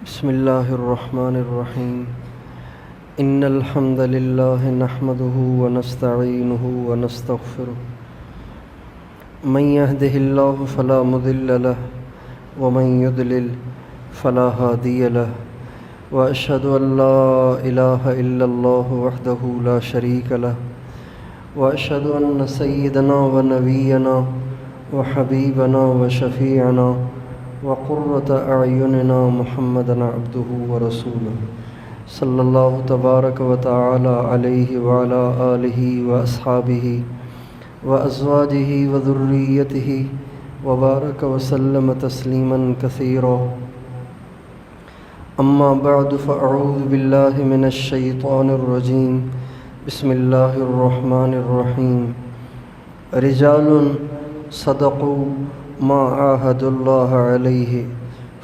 بسم الله الرحمن الرحيم إن الحمد لله نحمده ونستعينه ونستغفره من يهده الله فلا مضل له ومن يضلل فلا هادي له وأشهد أن لا إله إلا الله وحده لا شريك له وأشهد أن سيدنا ونبينا وحبيبنا وشفيعنا وقرة أعيننا محمدا عبده ورسوله صلى الله تبارك وتعالى عليه وعلى آله وأصحابه وأزواجه وذريته وبارك وسلم تسليما كثيرا. أما بعد فأعوذ بالله من الشيطان الرجيم. بسم الله الرحمن الرحيم. رجال صدقوا ما عاهدوا الله عليه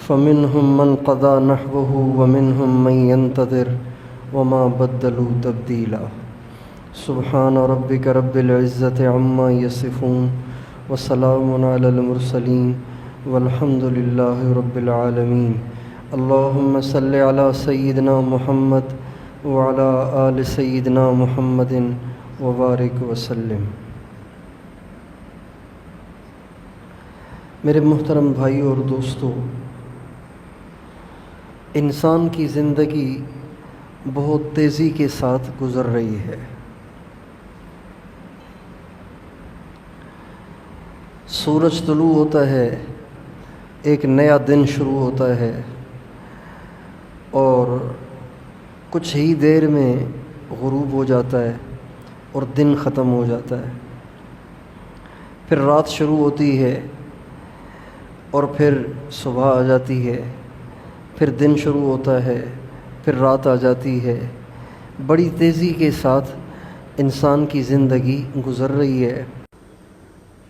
فمنهم من قضى نحبه ومنهم من ينتظر وما بدلوا تبديلا. سبحان ربك رب العزة عما يصفون وسلام على المرسلين والحمد لله رب العالمين. اللهم صل على سيدنا محمد وعلى آل سيدنا محمد وبارك وسلم. میرے محترم بھائیوں اور دوستوں، انسان کی زندگی بہت تیزی کے ساتھ گزر رہی ہے. سورج طلوع ہوتا ہے، ایک نیا دن شروع ہوتا ہے اور کچھ ہی دیر میں غروب ہو جاتا ہے اور دن ختم ہو جاتا ہے. پھر رات شروع ہوتی ہے اور پھر صبح آ جاتی ہے، پھر دن شروع ہوتا ہے، پھر رات آ جاتی ہے. بڑی تیزی کے ساتھ انسان کی زندگی گزر رہی ہے.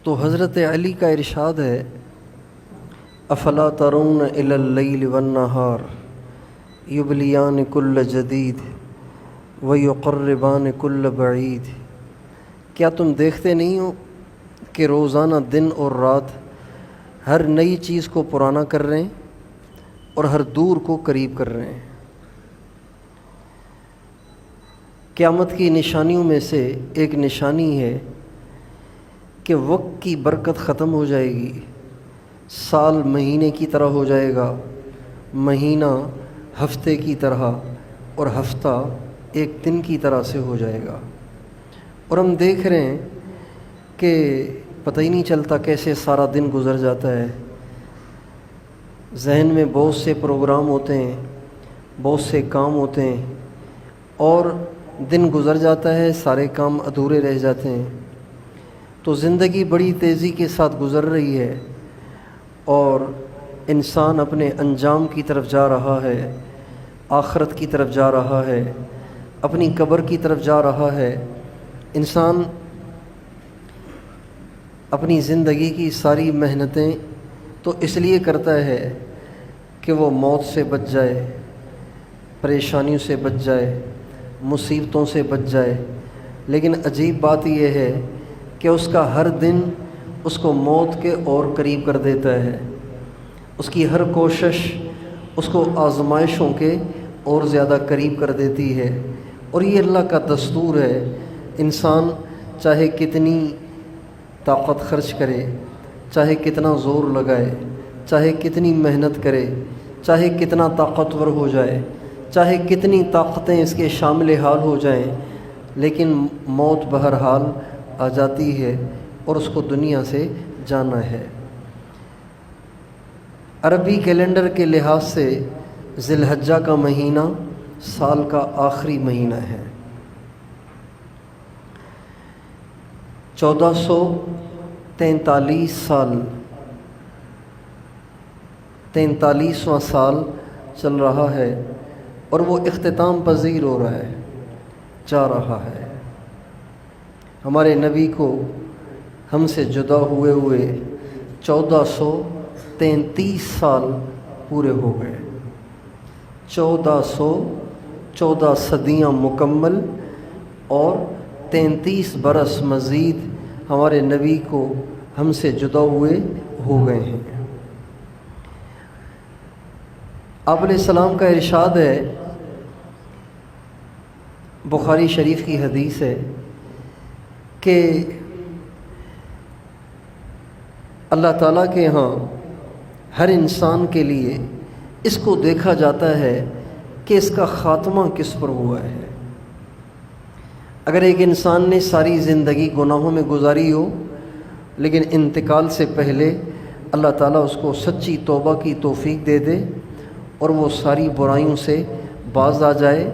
تو حضرت علی کا ارشاد ہے، افلا ترون الی اللیل والنہار یبلیان کل جدید ویقربان کل بعید. کیا تم دیکھتے نہیں ہو کہ روزانہ دن اور رات ہر نئی چیز کو پرانا کر رہے ہیں اور ہر دور کو قریب کر رہے ہیں. قیامت کی نشانیوں میں سے ایک نشانی ہے کہ وقت کی برکت ختم ہو جائے گی. سال مہینے کی طرح ہو جائے گا، مہینہ ہفتے کی طرح اور ہفتہ ایک دن کی طرح سے ہو جائے گا. اور ہم دیکھ رہے ہیں کہ پتہ ہی نہیں چلتا کیسے سارا دن گزر جاتا ہے. ذہن میں بہت سے پروگرام ہوتے ہیں، بہت سے کام ہوتے ہیں اور دن گزر جاتا ہے، سارے کام ادھورے رہ جاتے ہیں. تو زندگی بڑی تیزی کے ساتھ گزر رہی ہے اور انسان اپنے انجام کی طرف جا رہا ہے، آخرت کی طرف جا رہا ہے، اپنی قبر کی طرف جا رہا ہے. انسان اپنی زندگی کی ساری محنتیں تو اس لیے کرتا ہے کہ وہ موت سے بچ جائے، پریشانیوں سے بچ جائے، مصیبتوں سے بچ جائے. لیکن عجیب بات یہ ہے کہ اس کا ہر دن اس کو موت کے اور قریب کر دیتا ہے. اس کی ہر کوشش اس کو آزمائشوں کے اور زیادہ قریب کر دیتی ہے. اور یہ اللہ کا دستور ہے. انسان چاہے کتنی طاقت خرچ کرے، چاہے کتنا زور لگائے، چاہے کتنی محنت کرے، چاہے کتنا طاقتور ہو جائے، چاہے کتنی طاقتیں اس کے شامل حال ہو جائیں، لیکن موت بہرحال آ جاتی ہے اور اس کو دنیا سے جانا ہے. عربی کیلنڈر کے لحاظ سے ذی الحجہ کا مہینہ سال کا آخری مہینہ ہے. 1443 سال، 43واں سال چل رہا ہے اور وہ اختتام پذیر ہو رہا ہے، جا رہا ہے. ہمارے نبی کو ہم سے جدا ہوئے 1433 سال پورے ہو گئے. 1414 صدیاں مکمل اور 33 برس مزید ہمارے نبی کو ہم سے جدا ہوئے ہو گئے ہیں. آپ علیہ السلام کا ارشاد ہے، بخاری شریف کی حدیث ہے کہ اللہ تعالیٰ کے ہاں ہر انسان کے لیے اس کو دیکھا جاتا ہے کہ اس کا خاتمہ کس پر ہوا ہے۔ اگر ایک انسان نے ساری زندگی گناہوں میں گزاری ہو، لیکن انتقال سے پہلے اللہ تعالیٰ اس کو سچی توبہ کی توفیق دے دے اور وہ ساری برائیوں سے باز آ جائے،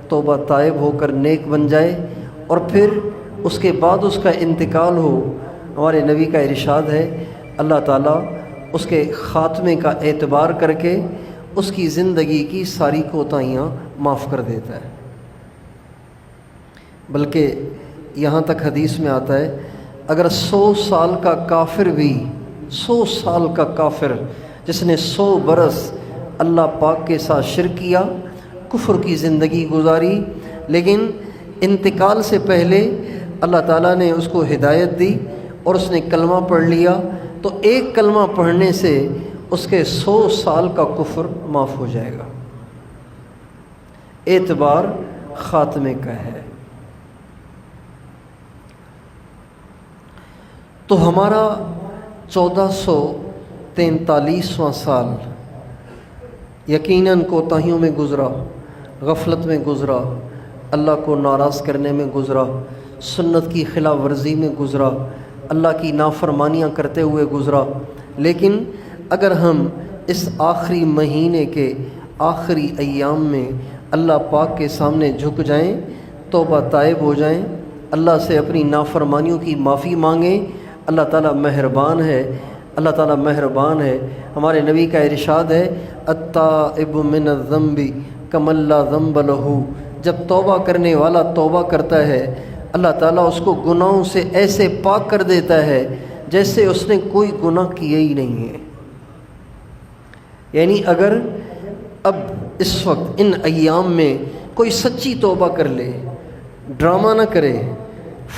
توبہ تائب ہو کر نیک بن جائے، اور پھر اس کے بعد اس کا انتقال ہو، ہمارے نبی کا ارشاد ہے اللہ تعالیٰ اس کے خاتمے کا اعتبار کر کے اس کی زندگی کی ساری کوتاہیاں معاف کر دیتا ہے۔ بلکہ یہاں تک حدیث میں آتا ہے اگر 100 سال کا کافر بھی، 100 سال کا کافر جس نے 100 برس اللہ پاک کے ساتھ شرک کیا، کفر کی زندگی گزاری، لیکن انتقال سے پہلے اللہ تعالیٰ نے اس کو ہدایت دی اور اس نے کلمہ پڑھ لیا، تو ایک کلمہ پڑھنے سے اس کے 100 سال کا کفر معاف ہو جائے گا۔ اعتبار خاتمے کا ہے۔ تو ہمارا 1443واں سال یقیناً کوتاہیوں میں گزرا، غفلت میں گزرا، اللہ کو ناراض کرنے میں گزرا، سنت کی خلاف ورزی میں گزرا، اللہ کی نافرمانیاں کرتے ہوئے گزرا۔ لیکن اگر ہم اس آخری مہینے کے آخری ایام میں اللہ پاک کے سامنے جھک جائیں، توبہ تائب ہو جائیں، اللہ سے اپنی نافرمانیوں کی معافی مانگیں، اللہ تعالیٰ مہربان ہے، اللہ تعالیٰ مہربان ہے۔ ہمارے نبی کا ارشاد ہے التائب من الذنب کمن لا ذنب لہ، جب توبہ کرنے والا توبہ کرتا ہے اللہ تعالیٰ اس کو گناہوں سے ایسے پاک کر دیتا ہے جیسے اس نے کوئی گناہ کیا ہی نہیں ہے۔ یعنی اگر اب اس وقت ان ایام میں کوئی سچی توبہ کر لے، ڈرامہ نہ کرے،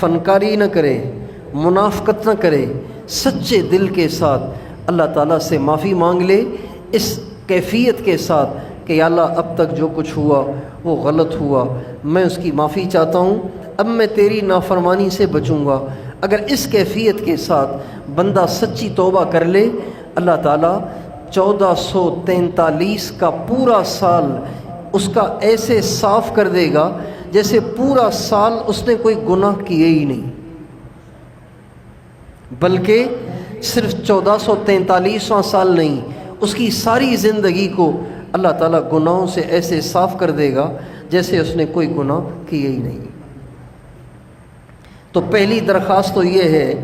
فنکاری نہ کرے، منافقت نہ کرے، سچے دل کے ساتھ اللہ تعالیٰ سے معافی مانگ لے، اس کیفیت کے ساتھ کہ یا اللہ اب تک جو کچھ ہوا وہ غلط ہوا، میں اس کی معافی چاہتا ہوں، اب میں تیری نافرمانی سے بچوں گا۔ اگر اس کیفیت کے ساتھ بندہ سچی توبہ کر لے، اللہ تعالیٰ 1443 کا پورا سال اس کا ایسے صاف کر دے گا جیسے پورا سال اس نے کوئی گناہ کیے ہی نہیں، بلکہ صرف 1443واں سال نہیں، اس کی ساری زندگی کو اللہ تعالیٰ گناہوں سے ایسے صاف کر دے گا جیسے اس نے کوئی گناہ کیے ہی نہیں۔ تو پہلی درخواست تو یہ ہے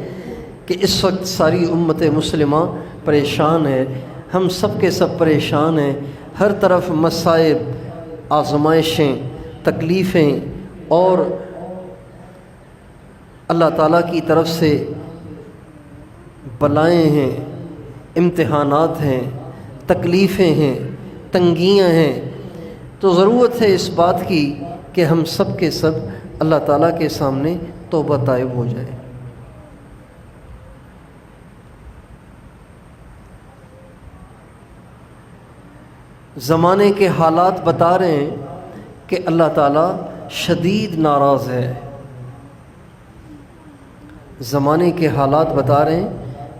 کہ اس وقت ساری امت مسلمہ پریشان ہے، ہم سب کے سب پریشان ہیں، ہر طرف مصائب، آزمائشیں، تکلیفیں اور اللہ تعالیٰ کی طرف سے بلائیں ہیں، امتحانات ہیں، تکلیفیں ہیں، تنگیاں ہیں۔ تو ضرورت ہے اس بات کی کہ ہم سب کے سب اللہ تعالیٰ کے سامنے توبہ طائب ہو جائیں۔ زمانے کے حالات بتا رہے ہیں کہ اللہ تعالیٰ شدید ناراض ہے۔ زمانے کے حالات بتا رہے ہیں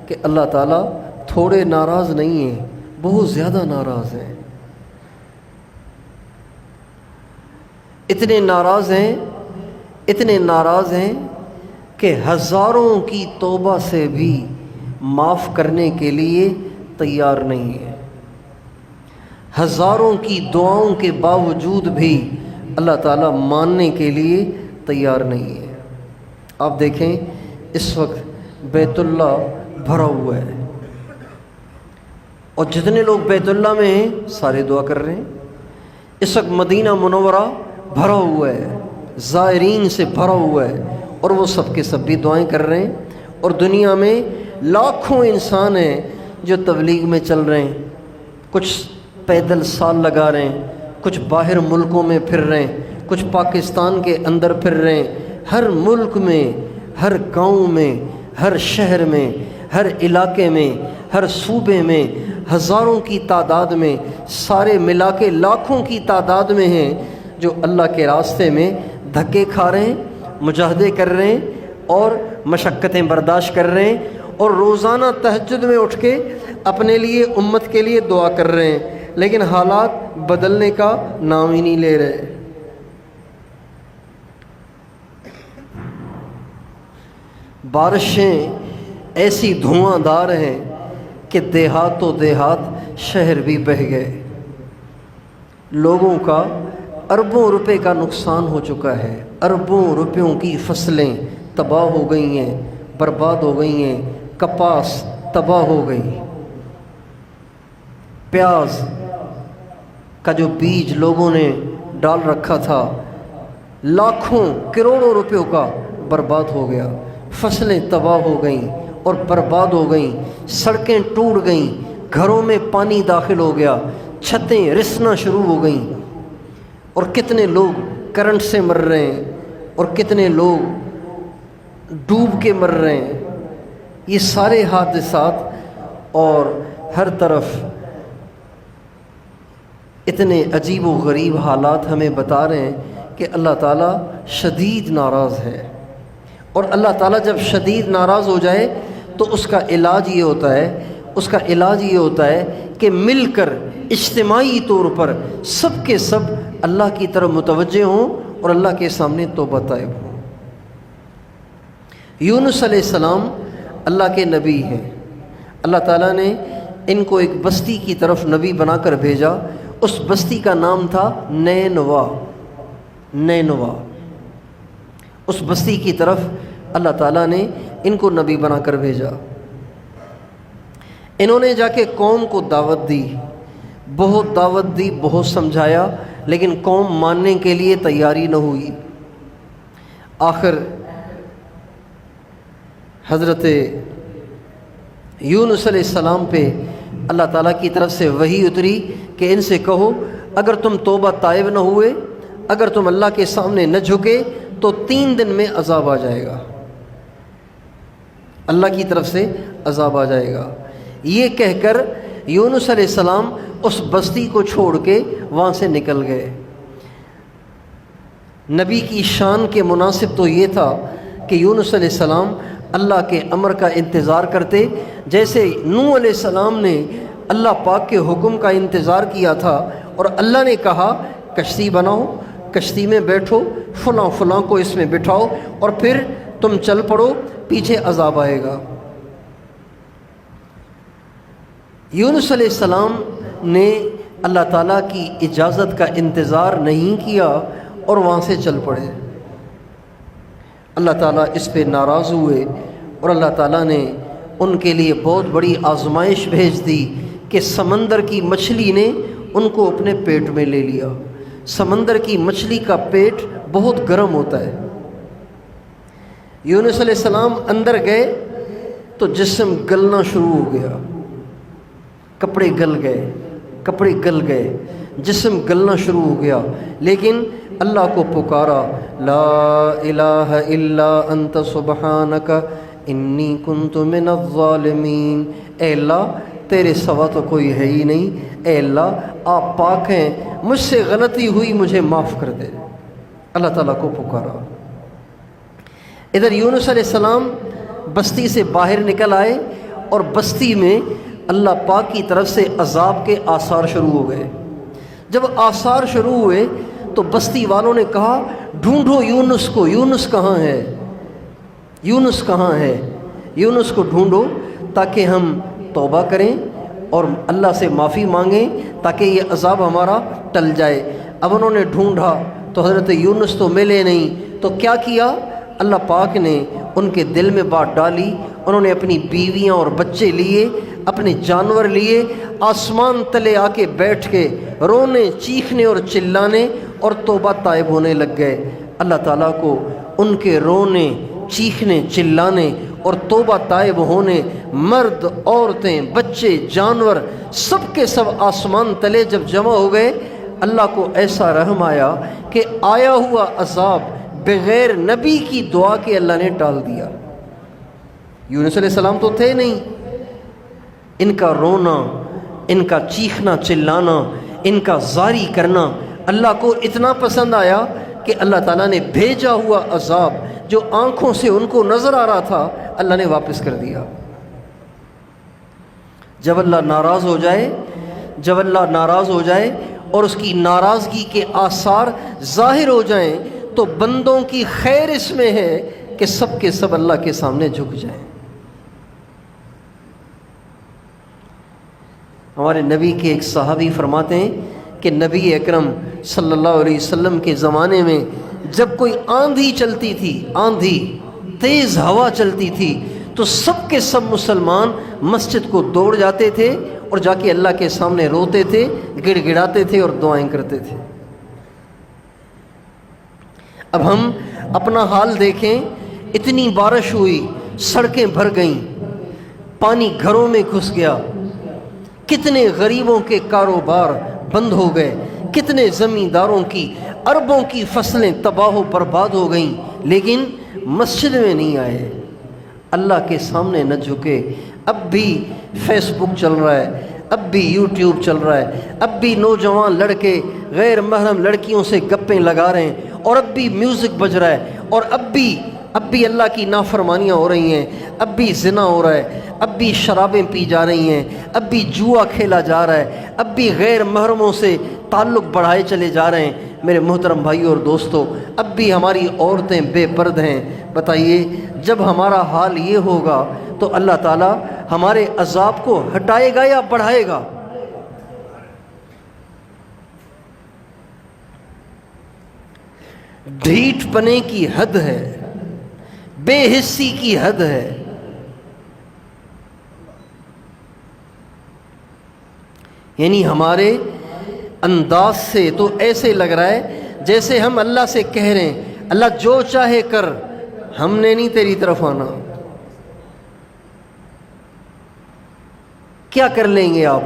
کہ اللہ تعالیٰ تھوڑے ناراض نہیں ہیں، بہت زیادہ ناراض ہیں۔ اتنے ناراض ہیں کہ ہزاروں کی توبہ سے بھی معاف کرنے کے لیے تیار نہیں ہے، ہزاروں کی دعاؤں کے باوجود بھی اللہ تعالیٰ ماننے کے لیے تیار نہیں ہے۔ آپ دیکھیں اس وقت بیت اللہ بھرا ہوا ہے، اور جتنے لوگ بیت اللہ میں ہیں سارے دعا کر رہے ہیں۔ اس وقت مدینہ منورہ بھرا ہوا ہے، زائرین سے بھرا ہوا ہے، اور وہ سب کے سب بھی دعائیں کر رہے ہیں۔ اور دنیا میں لاکھوں انسان ہیں جو تبلیغ میں چل رہے ہیں، کچھ پیدل سال لگا رہے ہیں، کچھ باہر ملکوں میں پھر رہے ہیں، کچھ پاکستان کے اندر پھر رہے ہیں۔ ہر ملک میں، ہر گاؤں میں، ہر شہر میں، ہر علاقے میں، ہر صوبے میں، ہزاروں کی تعداد میں، سارے ملا کے لاکھوں کی تعداد میں ہیں جو اللہ کے راستے میں دھکے کھا رہے ہیں، مجاہدے کر رہے ہیں اور مشقتیں برداشت کر رہے ہیں، اور روزانہ تہجد میں اٹھ کے اپنے لیے، امت کے لیے دعا کر رہے ہیں، لیکن حالات بدلنے کا نام ہی نہیں لے رہے۔ بارشیں ایسی دھواں دار ہیں کہ دیہات و دیہات شہر بھی بہہ گئے، لوگوں کا اربوں روپے کا نقصان ہو چکا ہے، اربوں روپیوں کی فصلیں تباہ ہو گئی ہیں، برباد ہو گئی ہیں، کپاس تباہ ہو گئی، پیاز کا جو بیج لوگوں نے ڈال رکھا تھا لاکھوں کروڑوں روپیوں کا برباد ہو گیا، فصلیں تباہ ہو گئیں اور برباد ہو گئیں، سڑکیں ٹوٹ گئیں، گھروں میں پانی داخل ہو گیا، چھتیں رسنا شروع ہو گئیں، اور کتنے لوگ کرنٹ سے مر رہے ہیں اور کتنے لوگ ڈوب کے مر رہے ہیں۔ یہ سارے حادثات اور ہر طرف اتنے عجیب و غریب حالات ہمیں بتا رہے ہیں کہ اللہ تعالیٰ شدید ناراض ہے، اور اللہ تعالیٰ جب شدید ناراض ہو جائے تو اس کا علاج یہ ہوتا ہے کہ مل کر اجتماعی طور پر سب کے سب اللہ کی طرف متوجہ ہوں اور اللہ کے سامنے توبہ طائب ہوں۔ یونس علیہ السلام اللہ کے نبی ہیں، اللہ تعالیٰ نے ان کو ایک بستی کی طرف نبی بنا کر بھیجا، اس بستی کا نام تھا نینوا۔ اس بستی کی طرف اللہ تعالیٰ نے ان کو نبی بنا کر بھیجا۔ انہوں نے جا کے قوم کو دعوت دی، بہت سمجھایا، لیکن قوم ماننے کے لیے تیاری نہ ہوئی۔ آخر حضرت یونس علیہ السلام پہ اللہ تعالیٰ کی طرف سے وحی اتری کہ ان سے کہو اگر تم توبہ طائب نہ ہوئے، اگر تم اللہ کے سامنے نہ جھکے تو 3 دن میں عذاب آ جائے گا، اللہ کی طرف سے عذاب آ جائے گا۔ یہ کہہ کر یونس علیہ السلام اس بستی کو چھوڑ کے وہاں سے نکل گئے۔ نبی کی شان کے مناسب تو یہ تھا کہ یونس علیہ السلام اللہ کے امر کا انتظار کرتے، جیسے نوح علیہ السلام نے اللہ پاک کے حکم کا انتظار کیا تھا اور اللہ نے کہا کشتی بناؤ، کشتی میں بیٹھو، فلاں فلاں کو اس میں بٹھاؤ اور پھر تم چل پڑو، پیچھے عذاب آئے گا۔ یونس علیہ السلام نے اللہ تعالیٰ کی اجازت کا انتظار نہیں کیا اور وہاں سے چل پڑے۔ اللہ تعالیٰ اس پہ ناراض ہوئے اور اللہ تعالیٰ نے ان کے لیے بہت بڑی آزمائش بھیج دی کہ سمندر کی مچھلی نے ان کو اپنے پیٹ میں لے لیا۔ سمندر کی مچھلی کا پیٹ بہت گرم ہوتا ہے۔ یونس علیہ السلام اندر گئے تو جسم گلنا شروع ہو گیا، کپڑے گل گئے، جسم گلنا شروع ہو گیا، لیکن اللہ کو پکارا، لا الہ الا انت سبحانک انی کنت من الظالمین، اے اللہ تیرے سوا تو کوئی ہے ہی نہیں، اے اللہ آپ پاک ہیں، مجھ سے غلطی ہوئی مجھے معاف کر دے۔ اللہ تعالیٰ کو پکارا۔ ادھر یونس علیہ السلام بستی سے باہر نکل آئے اور بستی میں اللہ پاک کی طرف سے عذاب کے آثار شروع ہو گئے۔ جب آثار شروع ہوئے تو بستی والوں نے کہا ڈھونڈو یونس کو، یونس کہاں ہے، یونس کہاں ہے، یونس کو ڈھونڈو تاکہ ہم توبہ کریں اور اللہ سے معافی مانگیں تاکہ یہ عذاب ہمارا ٹل جائے۔ اب انہوں نے ڈھونڈا تو حضرت یونس تو ملے نہیں، تو کیا کیا؟ اللہ پاک نے ان کے دل میں بات ڈالی، انہوں نے اپنی بیویاں اور بچے لیے، اپنے جانور لیے، آسمان تلے آ کے بیٹھ کے رونے، چیخنے اور چلانے اور توبہ طائب ہونے لگ گئے۔ اللہ تعالیٰ کو ان کے رونے، چیخنے، چلانے اور توبہ طائب ہونے، مرد، عورتیں، بچے، جانور سب کے سب آسمان تلے جب جمع ہو گئے، اللہ کو ایسا رحم آیا کہ آیا ہوا عذاب بغیر نبی کی دعا کے اللہ نے ٹال دیا۔ یونس علیہ السلام تو تھے نہیں، ان کا رونا، ان کا چیخنا چلانا، ان کا زاری کرنا اللہ کو اتنا پسند آیا کہ اللہ تعالیٰ نے بھیجا ہوا عذاب جو آنکھوں سے ان کو نظر آ رہا تھا اللہ نے واپس کر دیا۔ جب اللہ ناراض ہو جائے، جب اللہ ناراض ہو جائے اور اس کی ناراضگی کے آثار ظاہر ہو جائیں تو بندوں کی خیر اس میں ہے کہ سب کے سب اللہ کے سامنے جھک جائیں۔ ہمارے نبی کے ایک صحابی فرماتے ہیں کہ نبی اکرم صلی اللہ علیہ وسلم کے زمانے میں جب کوئی آندھی چلتی تھی، آندھی تیز ہوا چلتی تھی، تو سب کے سب مسلمان مسجد کو دوڑ جاتے تھے اور جا کے اللہ کے سامنے روتے تھے، گڑ گڑاتے تھے اور دعائیں کرتے تھے۔ اب ہم اپنا حال دیکھیں، اتنی بارش ہوئی، سڑکیں بھر گئیں، پانی گھروں میں گھس گیا، کتنے غریبوں کے کاروبار بند ہو گئے، کتنے زمینداروں کی اربوں کی فصلیں تباہ و برباد ہو گئیں، لیکن مسجد میں نہیں آئے، اللہ کے سامنے نہ جھکے۔ اب بھی فیس بک چل رہا ہے، اب بھی یوٹیوب چل رہا ہے، اب بھی نوجوان لڑکے غیر محرم لڑکیوں سے گپیں لگا رہے ہیں، اور اب بھی میوزک بج رہا ہے، اور اب بھی اللہ کی نافرمانیاں ہو رہی ہیں، اب بھی زنا ہو رہا ہے، اب بھی شرابیں پی جا رہی ہیں، اب بھی جوا کھیلا جا رہا ہے، اب بھی غیر محرموں سے تعلق بڑھائے چلے جا رہے ہیں۔ میرے محترم بھائیوں اور دوستوں، اب بھی ہماری عورتیں بے پرد ہیں۔ بتائیے جب ہمارا حال یہ ہوگا تو اللہ تعالیٰ ہمارے عذاب کو ہٹائے گا یا بڑھائے گا؟ ڈھیٹ پنے کی حد ہے، بے حسی کی حد ہے۔ یعنی ہمارے انداز سے تو ایسے لگ رہا ہے جیسے ہم اللہ سے کہہ رہے ہیں اللہ جو چاہے کر، ہم نے نہیں تیری طرف آنا۔ کیا کر لیں گے آپ؟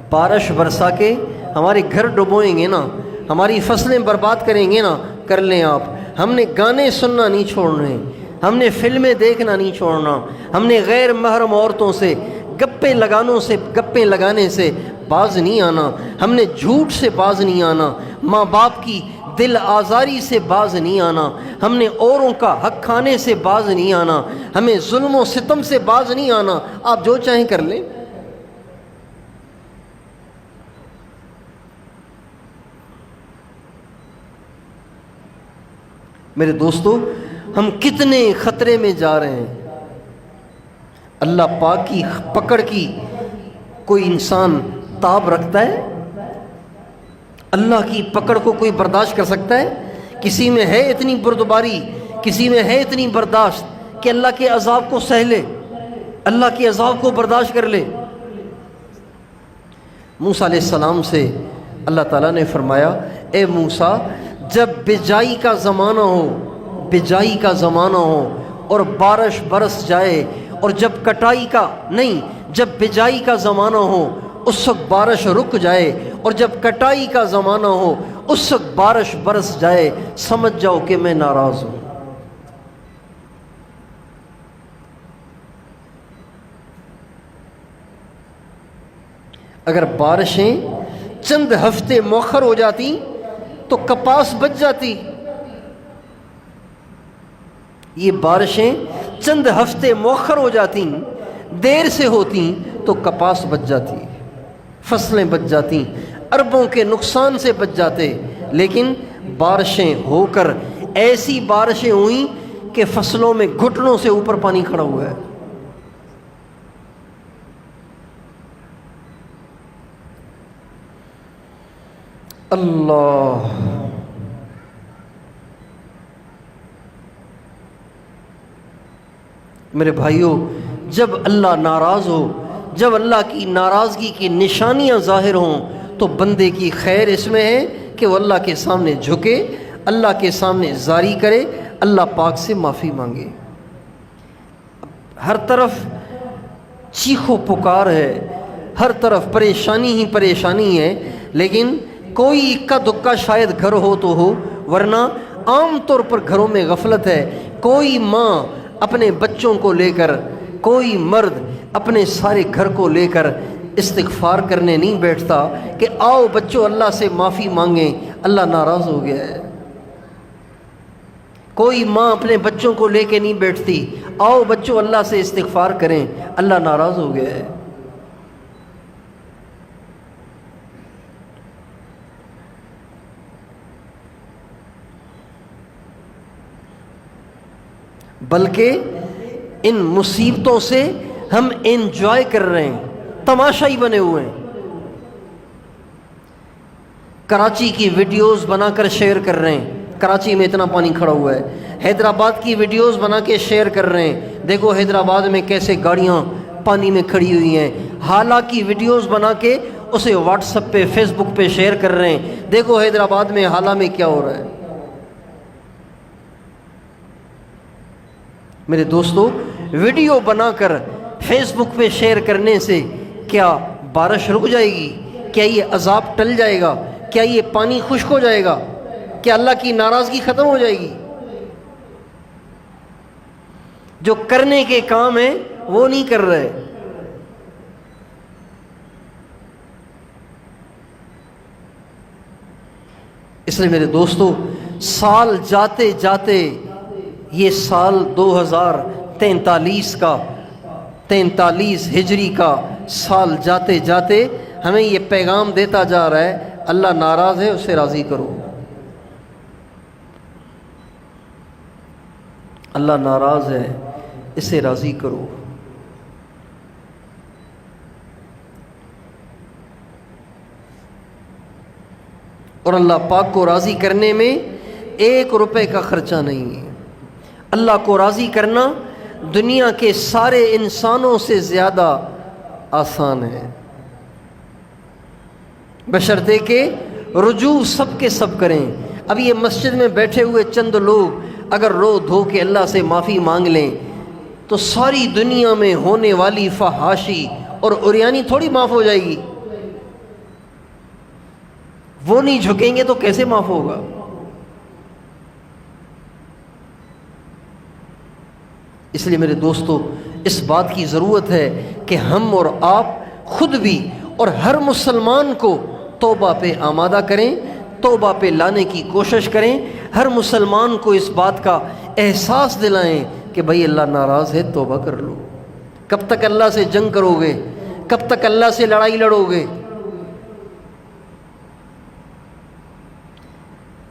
بارش برسا کے ہمارے گھر ڈبوئیں گے نا، ہماری فصلیں برباد کریں گے نا، کر لیں آپ۔ ہم نے گانے سننا نہیں چھوڑنے، ہم نے فلمیں دیکھنا نہیں چھوڑنا، ہم نے غیر محرم عورتوں سے گپے لگانے سے باز نہیں آنا، ہم نے جھوٹ سے باز نہیں آنا، ماں باپ کی دل آزاری سے باز نہیں آنا، ہم نے اوروں کا حق کھانے سے باز نہیں آنا، ہمیں ظلم و ستم سے باز نہیں آنا۔ آپ جو چاہیں کر لیں۔ میرے دوستو، ہم کتنے خطرے میں جا رہے ہیں۔ اللہ پاک کی پکڑ کی کوئی انسان تاب رکھتا ہے؟ اللہ کی پکڑ کو کوئی برداشت کر سکتا ہے؟ کسی میں ہے اتنی بردباری، کسی میں ہے اتنی برداشت کہ اللہ کے عذاب کو سہ لے، اللہ کے عذاب کو برداشت کر لے؟ موسیٰ علیہ السلام سے اللہ تعالیٰ نے فرمایا، اے موسیٰ، جب بجائی کا زمانہ ہو، بجائی کا زمانہ ہو اور بارش برس جائے، اور جب کٹائی کا نہیں، جب بجائی کا زمانہ ہو اس وقت بارش رک جائے، اور جب کٹائی کا زمانہ ہو اس وقت بارش برس جائے، سمجھ جاؤ کہ میں ناراض ہوں۔ اگر بارشیں چند ہفتے مؤخر ہو جاتی تو کپاس بچ جاتی، یہ بارشیں چند ہفتے مؤخر ہو جاتی، دیر سے ہوتی تو کپاس بچ جاتی، فصلیں بچ جاتی، اربوں کے نقصان سے بچ جاتے، لیکن بارشیں ہو کر ایسی بارشیں ہوئیں کہ فصلوں میں گھٹنوں سے اوپر پانی کھڑا ہوا ہے۔ اللہ، میرے بھائیوں، جب اللہ ناراض ہو، جب اللہ کی ناراضگی کی نشانیاں ظاہر ہوں، تو بندے کی خیر اس میں ہے کہ وہ اللہ کے سامنے جھکے، اللہ کے سامنے زاری کرے، اللہ پاک سے معافی مانگے۔ ہر طرف چیخو پکار ہے، ہر طرف پریشانی ہی پریشانی ہے، لیکن کوئی اکا دکا شاید گھر ہو تو ہو، ورنہ عام طور پر گھروں میں غفلت ہے۔ کوئی ماں اپنے بچوں کو لے کر، کوئی مرد اپنے سارے گھر کو لے کر استغفار کرنے نہیں بیٹھتا کہ آؤ بچوں اللہ سے معافی مانگیں، اللہ ناراض ہو گیا ہے۔ کوئی ماں اپنے بچوں کو لے کے نہیں بیٹھتی، آؤ بچوں اللہ سے استغفار کریں، اللہ ناراض ہو گیا ہے۔ بلکہ ان مصیبتوں سے ہم انجوائے کر رہے ہیں، تماشائی بنے ہوئے ہیں۔ کراچی کی ویڈیوز بنا کر شیئر کر رہے ہیں، کراچی میں اتنا پانی کھڑا ہوا ہے۔ حیدرآباد کی ویڈیوز بنا کے شیئر کر رہے ہیں، دیکھو حیدرآباد میں کیسے گاڑیاں پانی میں کھڑی ہوئی ہیں۔ حالہ کی ویڈیوز بنا کے اسے واٹس ایپ پہ، فیس بک پہ شیئر کر رہے ہیں، دیکھو حیدرآباد میں حالہ میں کیا ہو رہا ہے۔ میرے دوستو، ویڈیو بنا کر فیس بک پہ شیئر کرنے سے کیا بارش رک جائے گی؟ کیا یہ عذاب ٹل جائے گا؟ کیا یہ پانی خشک ہو جائے گا؟ کیا اللہ کی ناراضگی ختم ہو جائے گی؟ جو کرنے کے کام ہیں وہ نہیں کر رہے۔ اس لیے میرے دوستو، سال جاتے جاتے، یہ سال 2043 کا، 43 ہجری کا سال جاتے جاتے ہمیں یہ پیغام دیتا جا رہا ہے، اللہ ناراض ہے، اسے راضی کرو۔ اللہ ناراض ہے، اسے راضی کرو۔ اور اللہ پاک کو راضی کرنے میں 1 روپے کا خرچہ نہیں ہے۔ اللہ کو راضی کرنا دنیا کے سارے انسانوں سے زیادہ آسان ہے، بشرطے کہ رجوع سب کے سب کریں۔ اب یہ مسجد میں بیٹھے ہوئے چند لوگ اگر رو دھو کے اللہ سے معافی مانگ لیں تو ساری دنیا میں ہونے والی فحاشی اور عریانی تھوڑی معاف ہو جائے گی؟ وہ نہیں جھکیں گے تو کیسے معاف ہوگا؟ اس لیے میرے دوستو، اس بات کی ضرورت ہے کہ ہم اور آپ خود بھی اور ہر مسلمان کو توبہ پہ آمادہ کریں، توبہ پہ لانے کی کوشش کریں۔ ہر مسلمان کو اس بات کا احساس دلائیں کہ بھائی اللہ ناراض ہے، توبہ کر لو۔ کب تک اللہ سے جنگ کرو گے؟ کب تک اللہ سے لڑائی لڑو گے؟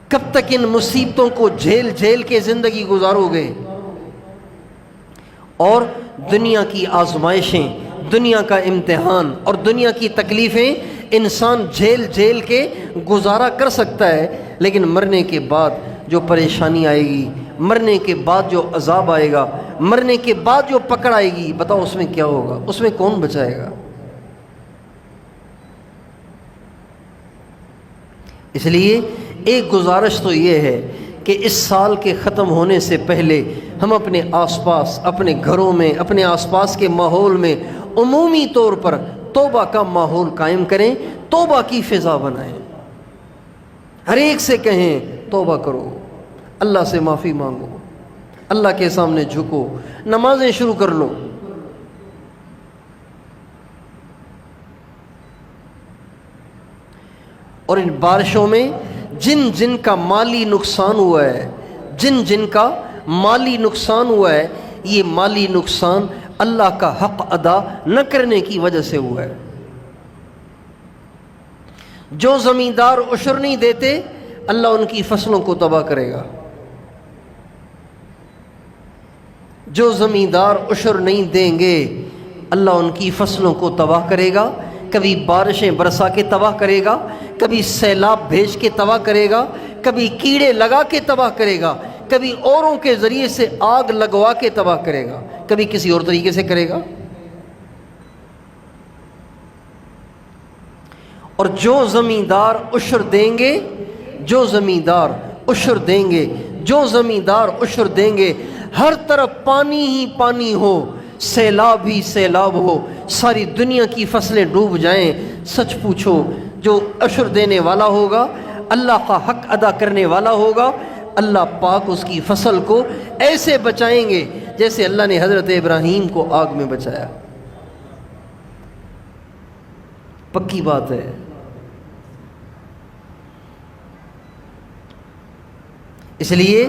کب تک ان مصیبتوں کو جھیل جھیل کے زندگی گزارو گے؟ اور دنیا کی آزمائشیں، دنیا کا امتحان اور دنیا کی تکلیفیں انسان جھیل جھیل کے گزارا کر سکتا ہے، لیکن مرنے کے بعد جو پریشانی آئے گی، مرنے کے بعد جو عذاب آئے گا، مرنے کے بعد جو پکڑ آئے گی، بتاؤ اس میں کیا ہوگا؟ اس میں کون بچائے گا؟ اس لیے ایک گزارش تو یہ ہے کہ اس سال کے ختم ہونے سے پہلے ہم اپنے آس پاس، اپنے گھروں میں، اپنے آس پاس کے ماحول میں عمومی طور پر توبہ کا ماحول قائم کریں، توبہ کی فضا بنائیں۔ ہر ایک سے کہیں توبہ کرو، اللہ سے معافی مانگو، اللہ کے سامنے جھکو، نمازیں شروع کر لو۔ اور ان بارشوں میں جن جن کا مالی نقصان ہوا ہے، جن جن کا مالی نقصان ہوا ہے، یہ مالی نقصان اللہ کا حق ادا نہ کرنے کی وجہ سے ہوا ہے۔ جو زمیندار عشر نہیں دیتے، اللہ ان کی فصلوں کو تباہ کرے گا۔ جو زمیندار عشر نہیں دیں گے، اللہ ان کی فصلوں کو تباہ کرے گا۔ کبھی بارشیں برسا کے تباہ کرے گا، کبھی سیلاب بھیج کے تباہ کرے گا، کبھی کیڑے لگا کے تباہ کرے گا، کبھی اوروں کے ذریعے سے آگ لگوا کے تباہ کرے گا، کبھی کسی اور طریقے سے کرے گا۔ اور جو زمیندار عشر دیں گے، جو زمیندار عشر دیں گے، جو زمیندار عشر دیں گے، ہر طرف پانی ہی پانی ہو، سیلاب ہی سیلاب ہو، ساری دنیا کی فصلیں ڈوب جائیں، سچ پوچھو جو عشر دینے والا ہوگا، اللہ کا حق ادا کرنے والا ہوگا، اللہ پاک اس کی فصل کو ایسے بچائیں گے جیسے اللہ نے حضرت ابراہیم کو آگ میں بچایا۔ پکی بات ہے۔ اس لیے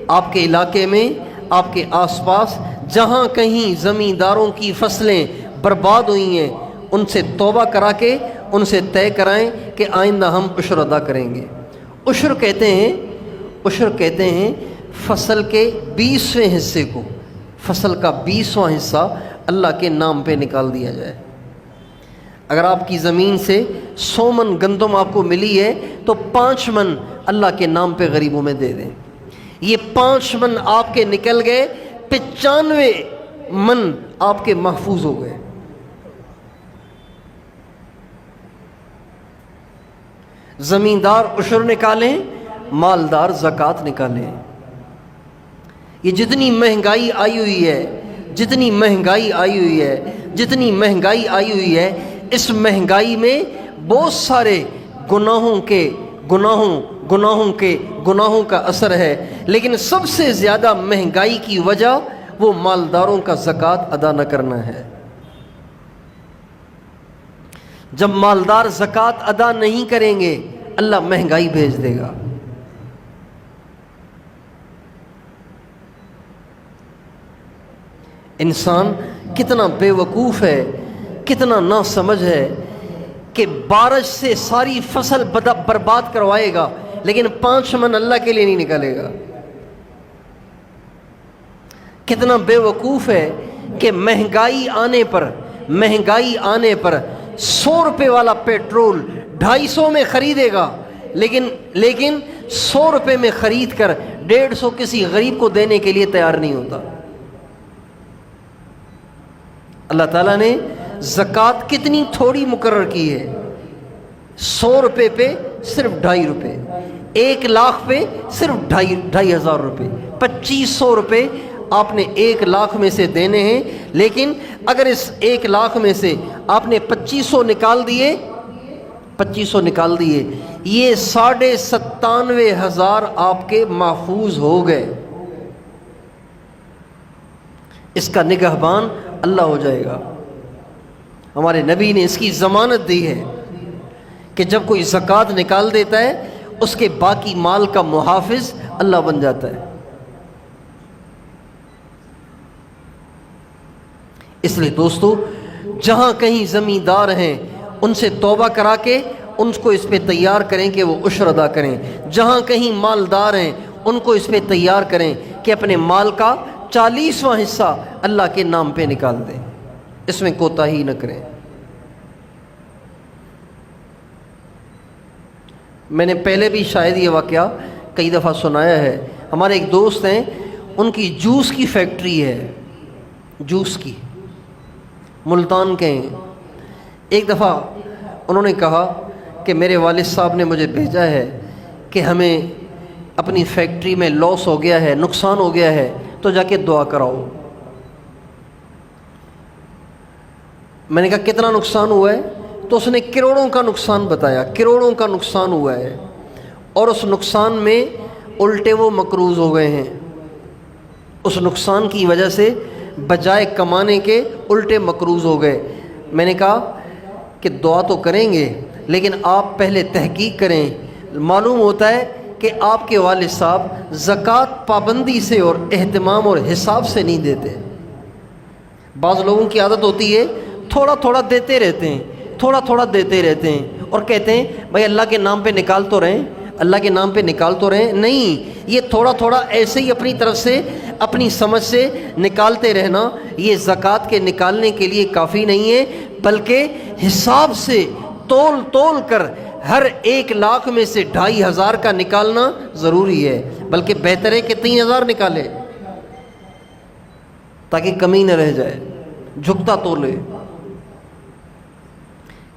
آپ کے علاقے میں، آپ کے آس پاس جہاں کہیں زمینداروں کی فصلیں برباد ہوئی ہیں، ان سے توبہ کرا کے ان سے طے کرائیں کہ آئندہ ہم عشر ادا کریں گے۔ عشر کہتے ہیں فصل کے 20ویں حصے کو، فصل کا 20واں حصہ اللہ کے نام پہ نکال دیا جائے۔ اگر آپ کی زمین سے 100 من گندم آپ کو ملی ہے تو 5 من اللہ کے نام پہ غریبوں میں دے دیں۔ یہ 5 من آپ کے نکل گئے، 95 من آپ کے محفوظ ہو گئے۔ زمیندار عشر نکالیں، مالدار زکوٰۃ نکالیں۔ یہ جتنی مہنگائی آئی ہوئی ہے، اس مہنگائی میں بہت سارے گناہوں کا اثر ہے، لیکن سب سے زیادہ مہنگائی کی وجہ وہ مالداروں کا زکوٰۃ ادا نہ کرنا ہے۔ جب مالدار زکوٰۃ ادا نہیں کریں گے، اللہ مہنگائی بھیج دے گا۔ انسان کتنا بے وقوف ہے، کتنا ناسمجھ ہے کہ بارش سے ساری فصل برباد کروائے گا لیکن 5 من اللہ کے لیے نہیں نکالے گا۔ کتنا بے وقوف ہے کہ مہنگائی آنے پر 100 روپے والا پیٹرول 250 میں خریدے گا، لیکن 100 روپے میں خرید کر 150 کسی غریب کو دینے کے لیے تیار نہیں ہوتا۔ اللہ تعالیٰ نے زکوٰۃ کتنی تھوڑی مقرر کی ہے، 100 روپے پہ صرف 2.5 روپے، 1 لاکھ پہ صرف 2,500 روپے، 2500 روپے آپ نے 1 لاکھ میں سے دینے ہیں۔ لیکن اگر اس 1 لاکھ میں سے آپ نے 2500 نکال دیے، یہ 97,500 آپ کے محفوظ ہو گئے۔ اس کا نگہبان اللہ ہو جائے گا۔ ہمارے نبی نے اس کی ضمانت دی ہے کہ جب کوئی زکوٰۃ نکال دیتا ہے، اس کے باقی مال کا محافظ اللہ بن جاتا ہے۔ اس لیے دوستو، جہاں کہیں زمیندار ہیں ان سے توبہ کرا کے ان کو اس پہ تیار کریں کہ وہ عشر ادا کریں۔ جہاں کہیں مالدار ہیں ان کو اس پہ تیار کریں کہ اپنے مال کا 40واں حصہ اللہ کے نام پہ نکال دیں، اس میں کوتاہی نہ کریں۔ میں نے پہلے بھی شاید یہ واقعہ کئی دفعہ سنایا ہے۔ ہمارے ایک دوست ہیں، ان کی جوس کی فیکٹری ہے، جوس کی، ملتان کے ہیں۔ ایک دفعہ انہوں نے کہا کہ میرے والد صاحب نے مجھے بھیجا ہے کہ ہمیں اپنی فیکٹری میں لاس ہو گیا ہے، نقصان ہو گیا ہے، تو جا کے دعا کراؤ۔ میں نے کہا کتنا نقصان ہوا ہے؟ تو اس نے کروڑوں کا نقصان بتایا، کروڑوں کا نقصان ہوا ہے، اور اس نقصان میں الٹے وہ مقروض ہو گئے ہیں۔ اس نقصان کی وجہ سے بجائے کمانے کے الٹے مقروض ہو گئے۔ میں نے کہا کہ دعا تو کریں گے لیکن آپ پہلے تحقیق کریں۔ معلوم ہوتا ہے کہ آپ کے والد صاحب زکوٰۃ پابندی سے اور اہتمام اور حساب سے نہیں دیتے۔ بعض لوگوں کی عادت ہوتی ہے تھوڑا تھوڑا دیتے رہتے ہیں اور کہتے ہیں بھائی اللہ کے نام پہ نکال تو رہیں، نہیں، یہ تھوڑا تھوڑا ایسے ہی اپنی طرف سے، اپنی سمجھ سے نکالتے رہنا یہ زکوٰۃ کے نکالنے کے لیے کافی نہیں ہے، بلکہ حساب سے تول کر ہر 1 لاکھ میں سے 2,500 کا نکالنا ضروری ہے، بلکہ بہتر ہے کہ 3,000 نکالے تاکہ کمی نہ رہ جائے، جھکتا تولے۔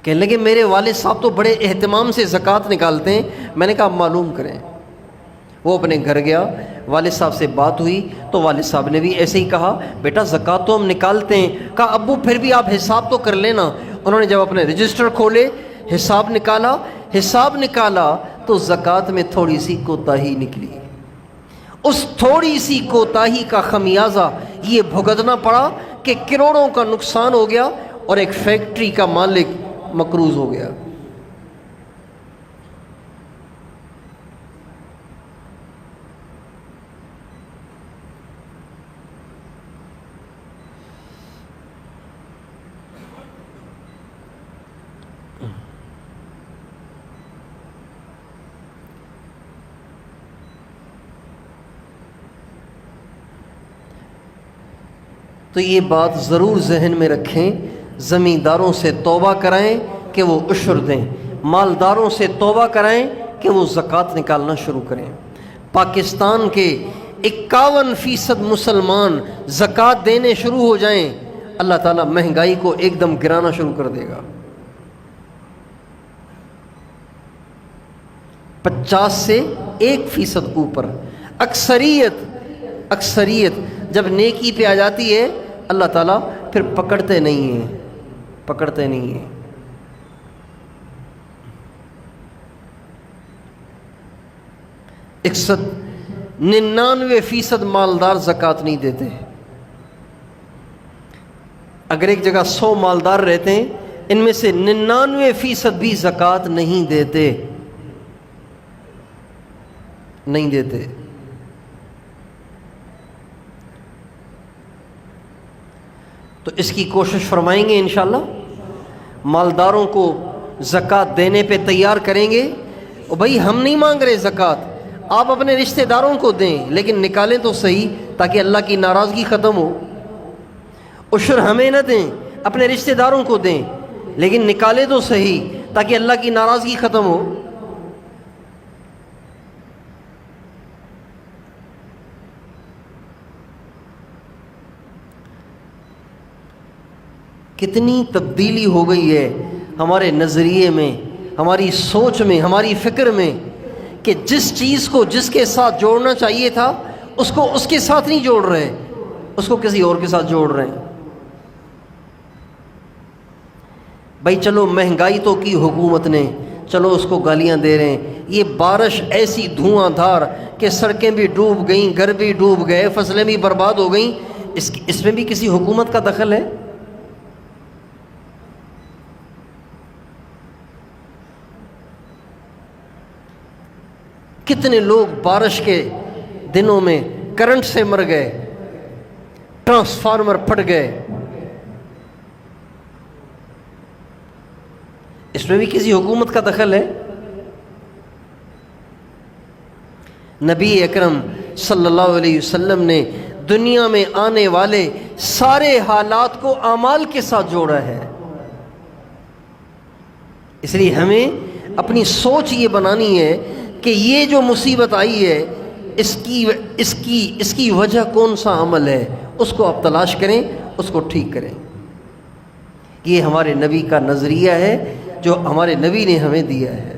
کہنے لگے میرے والد صاحب تو بڑے اہتمام سے زکوٰۃ نکالتے ہیں۔ میں نے کہا معلوم کریں۔ وہ اپنے گھر گیا، والد صاحب سے بات ہوئی تو والد صاحب نے بھی ایسے ہی کہا بیٹا زکوٰۃ تو ہم نکالتے ہیں۔ کہا ابو پھر بھی آپ حساب تو کر لینا۔ انہوں نے جب اپنے رجسٹر کھولے، حساب نکالا تو زکوٰۃ میں تھوڑی سی کوتاہی نکلی۔ اس تھوڑی سی کوتاہی کا خمیازہ یہ بھگتنا پڑا کہ کروڑوں کا نقصان ہو گیا، اور ایک فیکٹری کا مقروض ہو گیا۔ تو یہ بات ضرور ذہن میں رکھیں، زمینداروں سے توبہ کرائیں کہ وہ عشر دیں، مالداروں سے توبہ کرائیں کہ وہ زکوٰۃ نکالنا شروع کریں۔ پاکستان کے 51% مسلمان زکوٰۃ دینے شروع ہو جائیں، اللہ تعالیٰ مہنگائی کو ایک دم گرانا شروع کر دے گا۔ 50 سے 1% اوپر اکثریت جب نیکی پہ آ جاتی ہے، اللہ تعالیٰ پھر پکڑتے نہیں ہیں۔ 99% مالدار زکوٰۃ نہیں دیتے۔ اگر ایک جگہ 100 مالدار رہتے ہیں، ان میں سے 99% بھی زکوٰۃ نہیں دیتے۔ تو اس کی کوشش فرمائیں گے انشاءاللہ، مالداروں کو زکوٰۃ دینے پہ تیار کریں گے۔ اور بھائی ہم نہیں مانگ رہے زکوٰۃ، آپ اپنے رشتہ داروں کو دیں، لیکن نکالیں تو صحیح تاکہ اللہ کی ناراضگی ختم ہو۔ عشر ہمیں نہ دیں، اپنے رشتہ داروں کو دیں، لیکن نکالیں تو صحیح تاکہ اللہ کی ناراضگی ختم ہو۔ کتنی تبدیلی ہو گئی ہے ہمارے نظریے میں، ہماری سوچ میں، ہماری فکر میں، کہ جس چیز کو جس کے ساتھ جوڑنا چاہیے تھا اس کو اس کے ساتھ نہیں جوڑ رہے، اس کو کسی اور کے ساتھ جوڑ رہے ہیں۔ بھائی چلو مہنگائی تو کی حکومت نے، چلو اس کو گالیاں دے رہے ہیں، یہ بارش ایسی دھواں دھار کہ سڑکیں بھی ڈوب گئیں، گھر بھی ڈوب گئے، فصلیں بھی برباد ہو گئیں، اس میں بھی کسی حکومت کا دخل ہے؟ کتنے لوگ بارش کے دنوں میں کرنٹ سے مر گئے، ٹرانسفارمر پھٹ گئے، اس میں بھی کسی حکومت کا دخل ہے؟ نبی اکرم صلی اللہ علیہ وسلم نے دنیا میں آنے والے سارے حالات کو اعمال کے ساتھ جوڑا ہے۔ اس لیے ہمیں اپنی سوچ یہ بنانی ہے کہ یہ جو مصیبت آئی ہے، اس کی وجہ کون سا عمل ہے، اس کو آپ تلاش کریں، اس کو ٹھیک کریں۔ یہ ہمارے نبی کا نظریہ ہے جو ہمارے نبی نے ہمیں دیا ہے۔